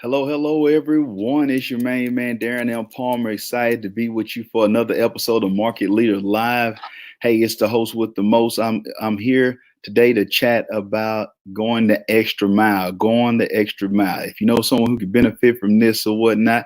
Hello, hello, everyone. It's your main man, Darren L. Palmer. Excited to be with you for another episode of Market Leader Live. Hey, it's the host with the most. I'm here today to chat about going the extra mile, going the extra mile. If you know someone who could benefit from this or whatnot,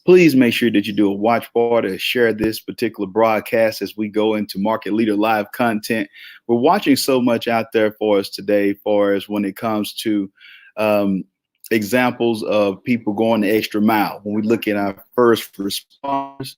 please make sure that you do a watch party or share this particular broadcast as we go into Market Leader Live content. We're watching so much out there for us today, for us when it comes to um, examples of people going the extra mile. When we look at our first responders,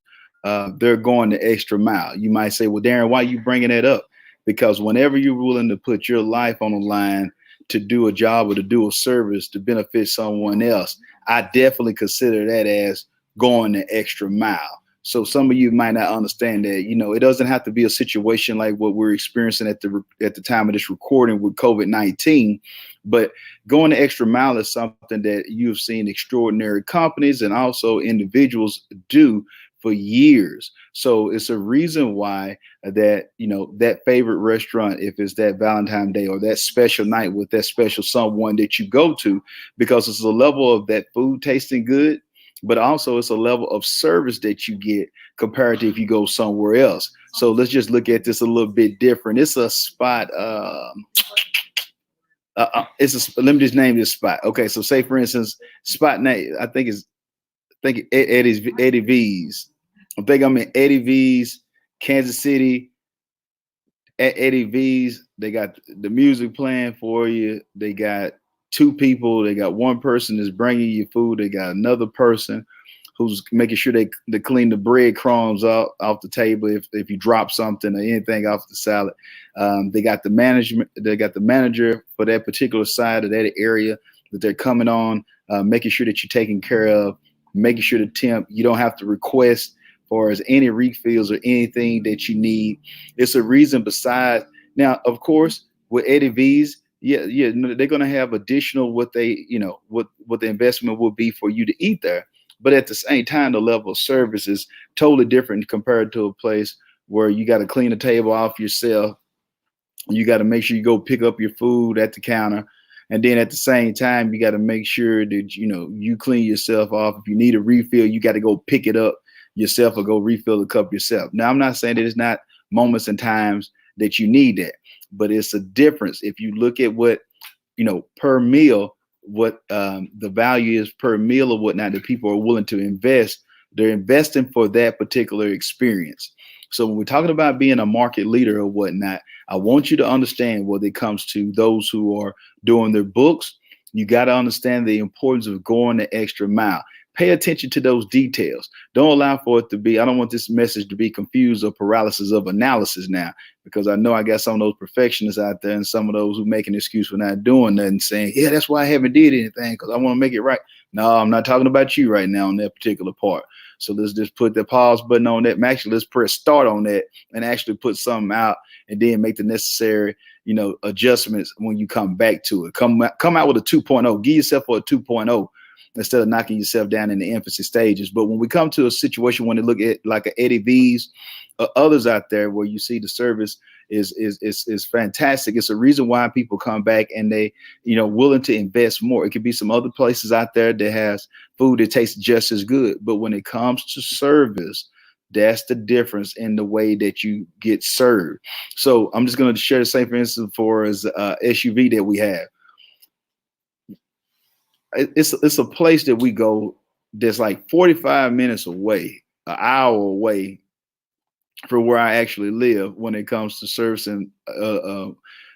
they're going the extra mile. You might say, well, Darren, why are you bringing that up? Because whenever you're willing to put your life on the line to do a job or to do a service to benefit someone else, I definitely consider that as going the extra mile. So some of you might not understand that, it doesn't have to be a situation like what we're experiencing at the time of this recording with COVID-19, but going the extra mile is something that you've seen extraordinary companies and also individuals do for years. So it's a reason why that favorite restaurant, if it's that Valentine's Day or that special night with that special someone that you go to, because it's a level of that food tasting good, but also it's a level of service that you get compared to if you go somewhere else. So let's just look at this a little bit different. It's a spot. Let me just name this spot. Okay, so say for instance, spot name. I think Eddie V's. I think I'm in Eddie V's, Kansas City. At Eddie V's, they got the music playing for you. They got two people. They got one person that's bringing you food. They got another person who's making sure they clean the breadcrumbs off the table if you drop something or anything off the salad. They got the management. They got the manager for that particular side of that area that they're coming on, making sure that you're taken care of, making sure the temp, you don't have to request for as any refills or anything that you need. It's a reason besides. Now, of course, with Eddie V's, yeah, they're gonna have additional what what the investment will be for you to eat there. But at the same time, the level of service is totally different compared to a place where you got to clean the table off yourself. You got to make sure you go pick up your food at the counter. And then at the same time, you got to make sure that, you clean yourself off. If you need a refill, you got to go pick it up yourself or go refill the cup yourself. Now, I'm not saying that it's not moments and times that you need that, but it's a difference. If you look at what, per meal, what the value is per meal or whatnot that people are willing to invest, they're investing for that particular experience. So when we're talking about being a market leader or whatnot, I want you to understand when it comes to those who are doing their books, you got to understand the importance of going the extra mile. Pay attention to those details. Don't allow for it to be, I don't want this message to be confused or paralysis of analysis now, because I know I got some of those perfectionists out there and some of those who make an excuse for not doing nothing, saying, yeah, that's why I haven't did anything, because I want to make it right. No, I'm not talking about you right now on that particular part. So let's just put the pause button on that. Actually, let's press start on that and actually put something out and then make the necessary, adjustments when you come back to it. Come out with a 2.0. Give yourself a 2.0 instead of knocking yourself down in the infancy stages. But when we come to a situation when they look at like a Eddie V's or others out there where you see the service is fantastic, it's a reason why people come back and they, willing to invest more. It could be some other places out there that has food that tastes just as good. But when it comes to service, that's the difference in the way that you get served. So I'm just going to share the same, for instance, for as SUV that we have. It's a place that we go that's like 45 minutes away, an hour away from where I actually live when it comes to servicing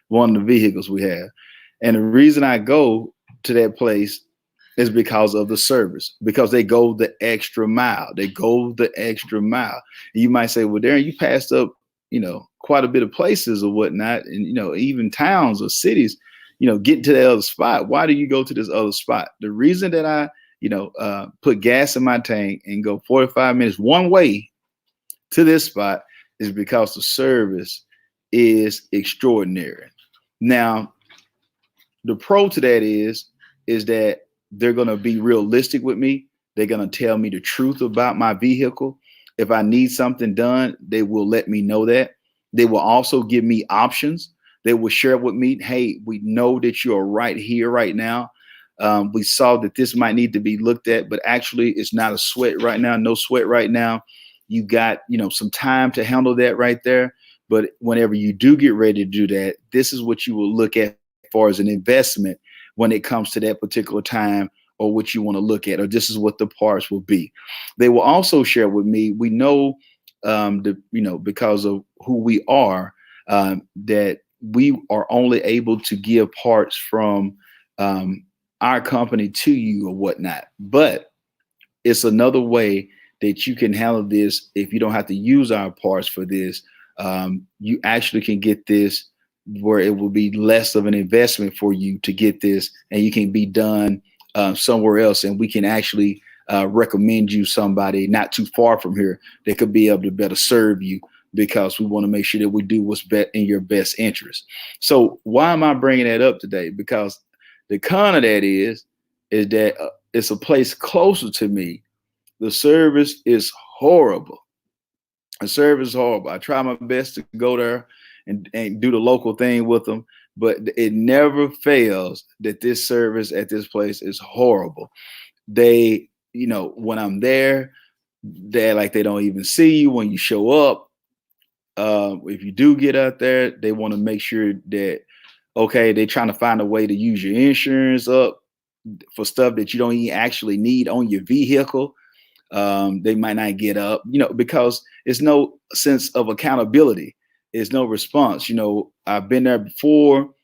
one of the vehicles we have. And the reason I go to that place is because of the service, because they go the extra mile. They go the extra mile. And you might say, well, Darren, you passed up, quite a bit of places or whatnot, and, even towns or cities, getting to the other spot. Why do you go to this other spot? The reason that I, put gas in my tank and go 45 minutes one way to this spot is because the service is extraordinary. Now, the pro to that is that they're going to be realistic with me. They're going to tell me the truth about my vehicle. If I need something done, they will let me know that. They will also give me options. They will share with me, hey, we know that you're right here, right now. We saw that this might need to be looked at, but actually it's not a sweat right now, no sweat right now. You got, some time to handle that right there. But whenever you do get ready to do that, this is what you will look at as far as an investment when it comes to that particular time, or what you want to look at, or this is what the parts will be. They will also share with me, we know, because of who we are, that we are only able to give parts from our company to you or whatnot. But it's another way that you can handle this. If you don't have to use our parts for this, you actually can get this where it will be less of an investment for you to get this, and you can be done somewhere else, and we can actually recommend you somebody not too far from here that could be able to better serve you, because we want to make sure that we do what's in your best interest. So why am I bringing that up today? Because the con of that is that it's a place closer to me. The service is horrible. The service is horrible. I try my best to go there and do the local thing with them, but it never fails that this service at this place is horrible. They, when I'm there, they don't even see you when you show up. If you do get out there, they want to make sure that, okay, they're trying to find a way to use your insurance up for stuff that you don't even actually need on your vehicle. They might not get up, because it's no sense of accountability. There's no response. I've been there before.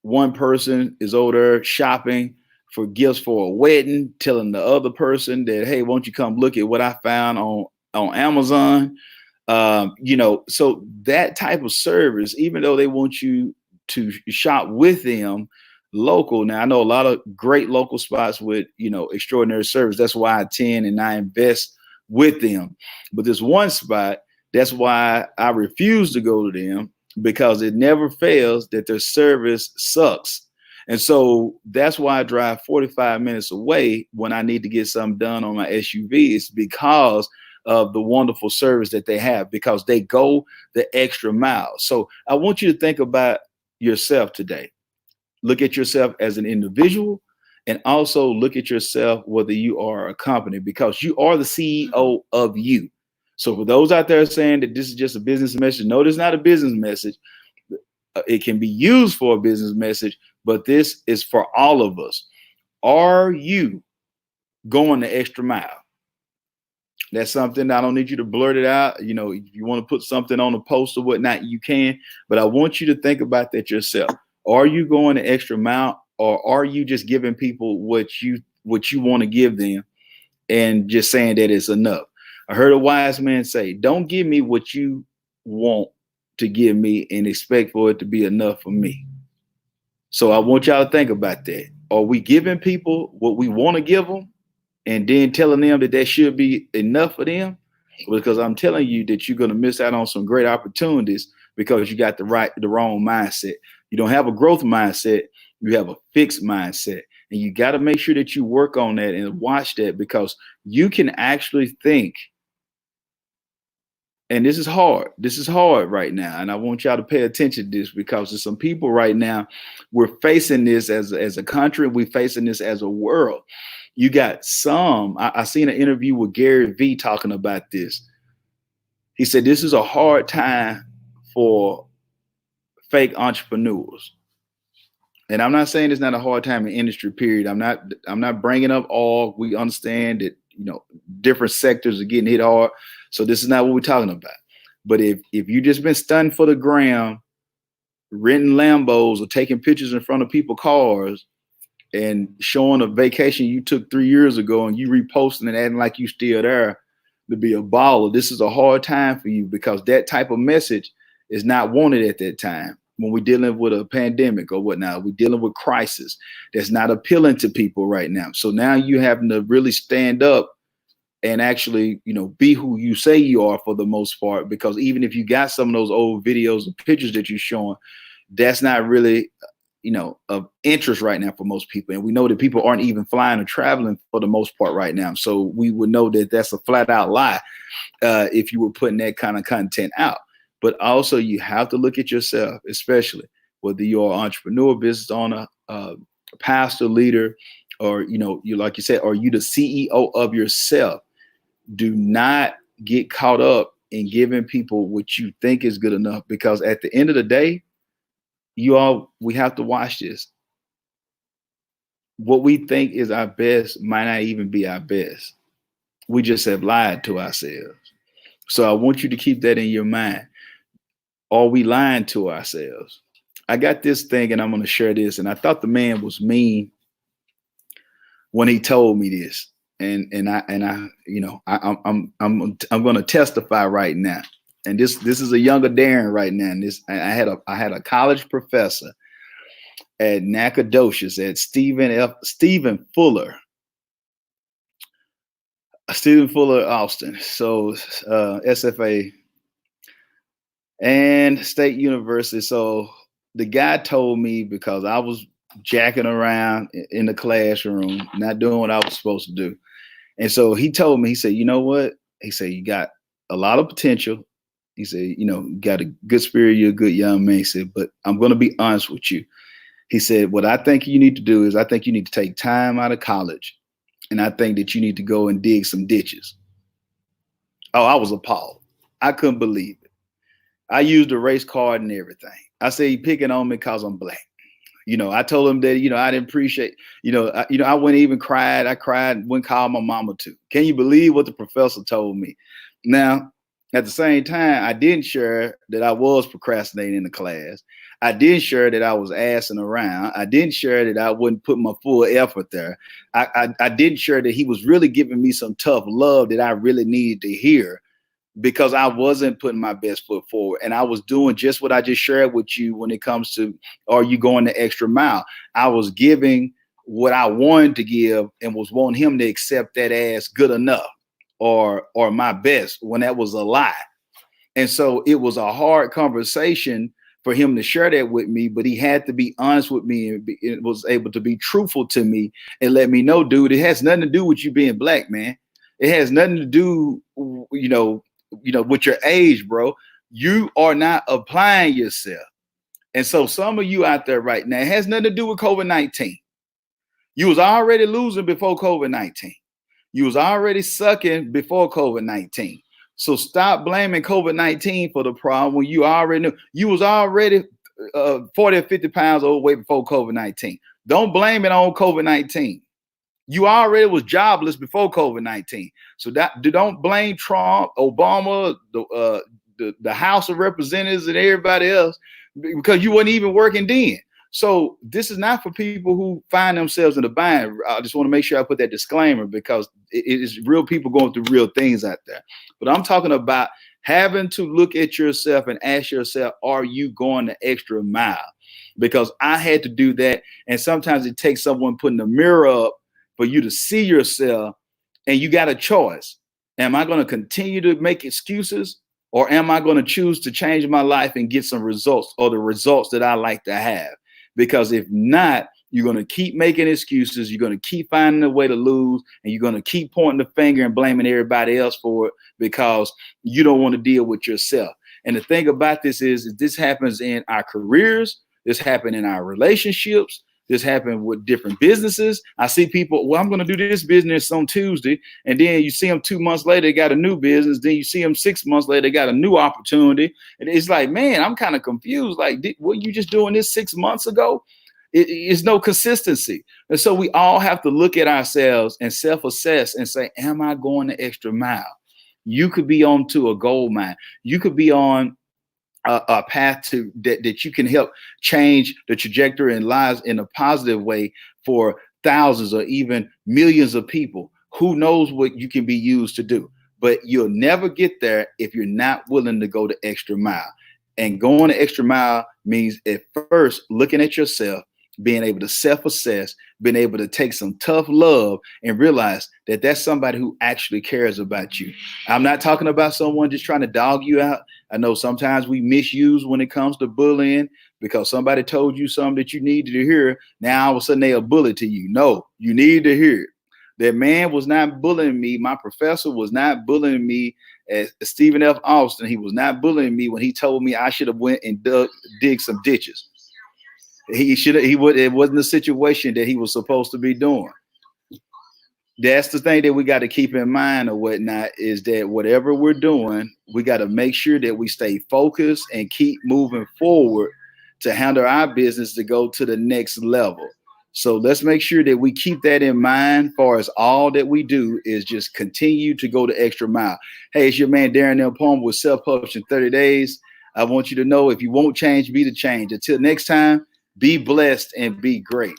One person is over there shopping for gifts for a wedding, telling the other person that, hey, won't you come look at what I found on Amazon? So that type of service, even though they want you to shop with them local. Now, I know a lot of great local spots with, extraordinary service. That's why I attend and I invest with them. But this one spot, that's why I refuse to go to them, because it never fails that their service sucks. And so that's why I drive 45 minutes away when I need to get something done on my SUV. It's because of the wonderful service that they have, because they go the extra mile. So I want you to think about yourself today. Look at yourself as an individual, and also look at yourself whether you are a company, because you are the CEO of you. So for those out there saying that this is just a business message, no, this is not a business message. It can be used for a business message, but this is for all of us. Are you going the extra mile? That's something I don't need you to blurt it out. If you want to put something on a post or whatnot, you can, but I want you to think about that yourself. Are you going the extra mile, or are you just giving people what you want to give them and just saying that it's enough? I heard a wise man say, don't give me what you want to give me and expect for it to be enough for me. So I want y'all to think about that. Are we giving people what we want to give them and then telling them that should be enough for them? Because I'm telling you that you're going to miss out on some great opportunities because you got the wrong mindset. You don't have a growth mindset. You have a fixed mindset. And you got to make sure that you work on that and watch that, because you can actually think. And this is hard. This is hard right now. And I want y'all to pay attention to this, because there's some people right now, we're facing this as a country. We're facing this as a world. You got some, I seen an interview with Gary Vee talking about this. He said, this is a hard time for fake entrepreneurs. And I'm not saying it's not a hard time in industry, period. I'm not bringing up all. We understand that, different sectors are getting hit hard. So this is not what we're talking about. But if you just been stunned for the gram, renting Lambos or taking pictures in front of people's cars and showing a vacation you took 3 years ago and you reposting and acting like you still there to be a baller, this is a hard time for you, because that type of message is not wanted at that time. When we're dealing with a pandemic or whatnot, we're dealing with crisis that's not appealing to people right now. So now you having to really stand up and actually, be who you say you are for the most part, because even if you got some of those old videos and pictures that you're showing, that's not really, of interest right now for most people. And we know that people aren't even flying or traveling for the most part right now. So we would know that that's a flat out lie if you were putting that kind of content out. But also you have to look at yourself, especially whether you're an entrepreneur, business owner, pastor, leader, or you like you said, are you the CEO of yourself? Do not get caught up in giving people what you think is good enough, because at the end of the day, we have to watch this. What we think is our best might not even be our best. We just have lied to ourselves. So I want you to keep that in your mind. Are we lying to ourselves? I got this thing and I'm going to share this. And I thought the man was mean when he told me this. I'm going to testify right now. And this is a younger Darren right now. And I had a college professor at Nacogdoches, at Stephen Fuller Austin. So SFA and State University. So the guy told me, because I was jacking around in the classroom, not doing what I was supposed to do. And so he told me, he said, you know what? He said, you got a lot of potential. He said, you got a good spirit. You're a good young man. He said, but I'm going to be honest with you. He said, what I think you need to do is I think you need to take time out of college. And I think that you need to go and dig some ditches. Oh, I was appalled. I couldn't believe it. I used a race card and everything. I said, he picking on me because I'm black. I told him that, I didn't appreciate, I wouldn't even cried. I cried, wouldn't call my mama to. Can you believe what the professor told me? Now, at the same time, I didn't share that I was procrastinating in the class. I didn't share that I was assing around. I didn't share that I wouldn't put my full effort there. I didn't share that he was really giving me some tough love that I really needed to hear, because I wasn't putting my best foot forward. And I was doing just what I just shared with you when it comes to, are you going the extra mile? I was giving what I wanted to give and was wanting him to accept that as good enough or my best, when that was a lie. And so it was a hard conversation for him to share that with me, but he had to be honest with me and was able to be truthful to me and let me know, dude, it has nothing to do with you being black, man. It has nothing to do, with your age, bro. You are not applying yourself. And so some of you out there right now, it has nothing to do with COVID-19. You was already losing before COVID-19. You was already sucking before COVID-19. So stop blaming COVID-19 for the problem when you already knew. You was already 40 or 50 pounds overweight before COVID-19. Don't blame it on COVID-19. You already was jobless before COVID-19. So don't blame Trump, Obama, the House of Representatives and everybody else, because you wasn't even working then. So this is not for people who find themselves in a bind. I just want to make sure I put that disclaimer, because it is real people going through real things out there. But I'm talking about having to look at yourself and ask yourself, are you going the extra mile? Because I had to do that. And sometimes it takes someone putting the mirror up for you to see yourself, and you got a choice. Am I going to continue to make excuses, or am I going to choose to change my life and get some results, or the results that I like to have? Because if not, you're going to keep making excuses. You're going to keep finding a way to lose, and you're going to keep pointing the finger and blaming everybody else for it, because you don't want to deal with yourself. And the thing about this is this happens in our careers. This happens in our relationships. This happened with different businesses. I see people, well, I'm going to do this business on Tuesday. And then you see them 2 months later, they got a new business. Then you see them 6 months later, they got a new opportunity. And it's like, man, I'm kind of confused. Like, were you just doing this 6 months ago? It's no consistency. And so we all have to look at ourselves and self-assess and say, am I going the extra mile? You could be on to a gold mine. You could be on a path to that you can help change the trajectory in lives in a positive way for thousands or even millions of people. Who knows what you can be used to do? But you'll never get there if you're not willing to go the extra mile. And going the extra mile means at first looking at yourself, being able to self-assess, being able to take some tough love and realize that that's somebody who actually cares about you. I'm not talking about someone just trying to dog you out. I know sometimes we misuse when it comes to bullying, because somebody told you something that you needed to hear. Now all of a sudden they're a bully to you. No, you need to hear it. That man was not bullying me. My professor was not bullying me as Stephen F. Austin. He was not bullying me when he told me I should have went and dig some ditches. It wasn't the situation that he was supposed to be doing. that's the thing that we got to keep in mind or whatnot, is that whatever we're doing, we got to make sure that we stay focused and keep moving forward to handle our business to go to the next level. So let's make sure that we keep that in mind. Far as all that we do is just continue to go the extra mile. Hey, it's your man Darren L. Palmer with Self Publishing 30 Days. I want you to know, if you won't change, be the change. Until next time, be blessed and be great.